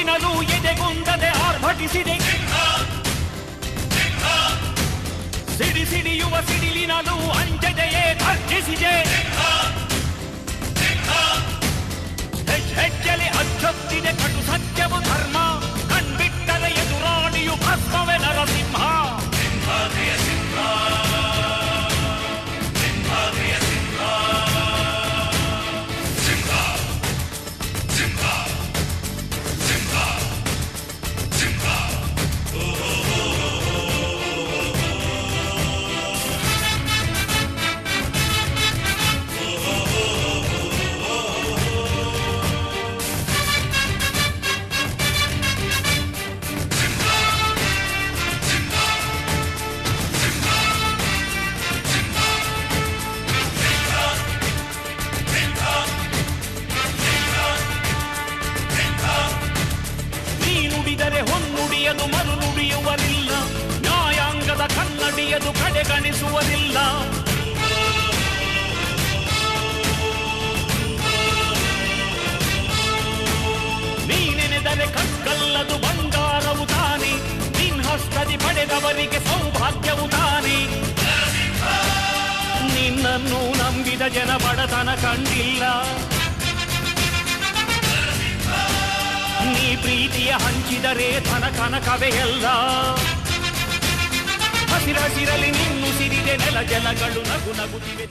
ತಿನ್ನಲು ಎದೆಗುಂದದೆ ಆರ್ಭಟಿಸಿದೆ. ಸಿಡಿ ಸಿಡಿಯುವ ಸಿಡಿಲಿನಲು ಅಂಜದೆಯೇ ಗರ್ಜಿಸಿದೆ. ಹೆಜ್ಜೆಲೆ ಅಚ್ಚೊತ್ತಿದೆ ಕಟು ಸತ್ಯವು ಧರ್ಮ. ಕಣ್ಬಿಟ್ಟರೆ ಎದುರಾಳಿಯು ಭಸ್ಮವೇ ನರಸಿಂಹ. ಹೊನ್ನುಡಿಯದು ಮರು ನುಡಿಯುವರಿಲ್ಲ. ನ್ಯಾಯಾಂಗದ ಕನ್ನಡಿಯದು ಕಡೆಗಣಿಸುವರಿಲ್ಲ. ನೀನೆನೆದರೆ ಕಕ್ಕಲ್ಲದು ಬಂಗಾರವು ತಾನೆ. ನಿನ್ಹಸ್ತದಿ ಪಡೆದವರಿಗೆ ಸೌಭಾಗ್ಯವು ತಾನೆ. ನಿನ್ನನ್ನು ನಂಬಿದ ಜನ ಬಡತನ ಕಂಡಿಲ್ಲ. ನೀ ಪ್ರೀತಿಯ ಹಂಚಿದರೆ ಧನ ಕನಕವೇ ಎಲ್ಲ. ಹಸಿರಸಿರಲಿ ನಿನ್ನು ಸಿರಿದೆ ನೆಲ ಜಲಗಳು ನಗು ನಗುತ್ತಿವೆ.